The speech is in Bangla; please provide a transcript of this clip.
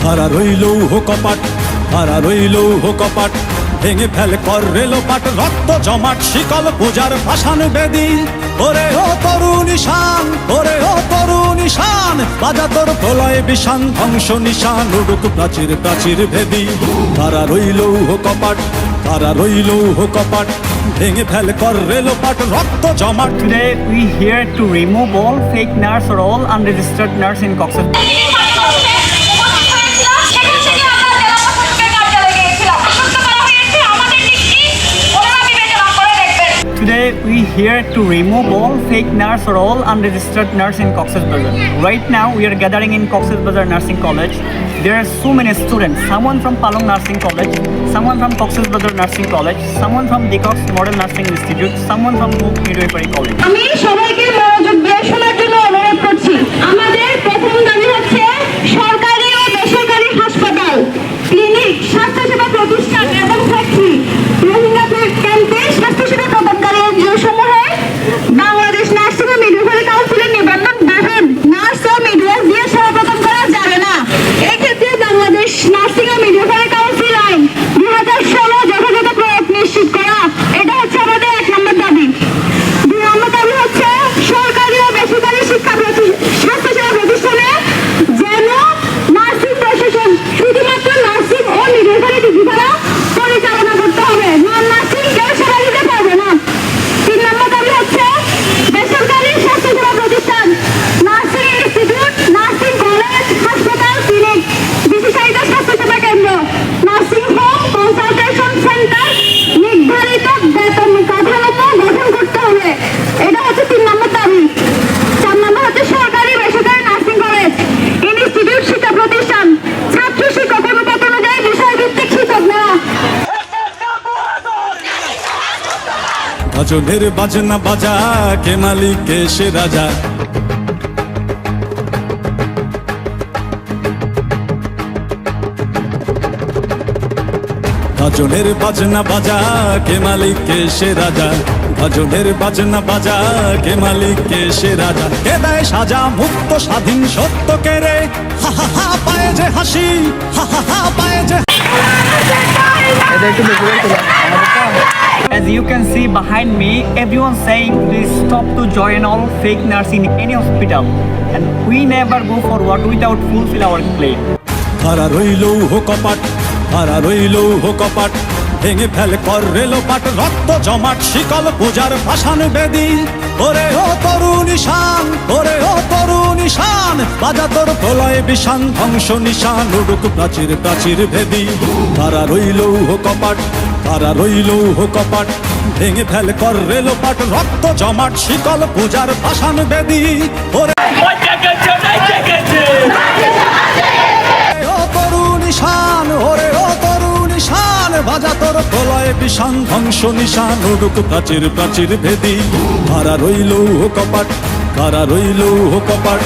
কারা রইল কপাট, কারা রইল কপাট, ভেঙে ফেল কর রেলোপাট, রক্ত জমাট শিকল পূজার পাষাণ বেদী। ওরে ও তরুণ ঈশান, ওরে ও তরুণ ঈশান, বাজা তোর প্রলয় বিষান, ধ্বংস নিশান উড়ুক প্রাচীর প্রাচীর ভেদী। কারা রইল কপাট, কারা রইল কপাট, ভেঙে ফেল কর রেলোপাট, রক্ত জমাট। Today we here to remove all fake nurse or all unregistered nurse in Cox's Bazar. Today we here to remove all fake nurse or all unregistered nurse in Cox's Bazar. Right now we are gathering in Cox's Bazar Nursing College. There are so many students, someone from Palong Nursing College, someone from Cox's Bazar Nursing College, someone from Decox Model Nursing Institute, someone from Hope Midwifery College. আমি সবাইকে মনোযোগ দিয়ে শোনার জন্য অনুরোধ করছি। আমাদের প্রথম দাবি হচ্ছে সরকারি ও বেসরকারি হাসপাতাল, ক্লিনিক, স্বাস্থ্যসেবা প্রতিষ্ঠান এবং ফ্যাক্টরি, রোহিঙ্গা ক্যাম্পে স্বাস্থ্যসেবা প্রদানকারী এনজিও সমূহে বাংলাদেশ নার্সিং ও মিডওয়াইফারি কাউন্সিলের নিবন্ধন বিহীন নার্স ও মিডওয়াইফ দিয়ে সেবা প্রদান করা যাবে না। এই ক্ষেত্রে বাংলাদেশ নার্সিং ও মিডওয়াইফারি কাউন্সিল আইন 2016 যথাযথ প্রয়োগ নিশ্চিত করা, এটা হচ্ছে আমাদের 1 নম্বর দাবি। 2 নম্বর দাবি হচ্ছে সরকারি ও বেসরকারি স্বাস্থ্যসেবা প্রতিষ্ঠানে যেন নার্সিং প্রশাসন শুধুমাত্র নার্সিং ও মিডওয়াইফারি ডিগ্রি দ্বারা পরিচালনা করতে হবে, নন নার্সিং কেউ সেবা দিতে পারবে না। 3 নম্বর দাবি হচ্ছে বেসরকারি স্বাস্থ্যসেবা প্রতিষ্ঠান, নার্সিং ইনস্টিটিউট, নার্সিং কলেজ, হাসপাতাল, ক্লিনিক, বিশেষায়িত স্বাস্থ্যসেবা কেন্দ্র, নার্সিং হোম, কনসালটেশন সেন্টার নির্ধারিত বেতন কাঠামো গঠন করতে হবে, এটা হচ্ছে 3 নম্বর দাবি। 4 নম্বর হচ্ছে সরকারি বেসরকারি নার্সিং কলেজ, ইনস্টিটিউট, শিক্ষা প্রতিষ্ঠান, ছাত্র শিক্ষক অনুপাত অনুযায়ী বিষয়ভিত্তিক শিক্ষক নেওয়া। ভজনের বাজনা বাজা, কে মালিক কে সে রাজা। ভজনের বাজনা বাজা, কে মালিক কে সে রাজা। ভজনের বাজনা বাজা, কে মালিক কে সে রাজা। কে দেয় সাজা মুক্ত স্বাধীন সত্য কে রে, হা হা হা পায়ে যে হাসি, হা হা হা পায়ে যে। As you can see behind me, everyone saying please stop to join all fake nurse in any hospital, and we never go forward without fulfill our claim. কারা রইল কপাট, কারা রইল কপাট, ভেঙে ফেল কর রেলোপাট, রক্ত জমাট শিকল পূজার পাষাণ বেদী। ওরে ও তরুণ ঈশান, ওরে ও তরুণ ঈশান, বাজা তোর প্রলয় বিষান, ধ্বংস নিশান উড়ুক প্রাচীর প্রাচীর ভেদী। কারা রইল কপাট, কারা রইল কপাট, ভেঙে ফেল কর রেলোপাট, রক্ত জমাট শিকল পূজার পাষাণ বেদী। ওরে ও তরুণ ঈশান, ওরে ও তরুণ ঈশান, বাজা তোর প্রলয় বিষান, ধ্বংস নিশান উড়ুক প্রাচীর প্রাচীর ভেদী। কারা রইল কপাট, কারা রইল কপাট।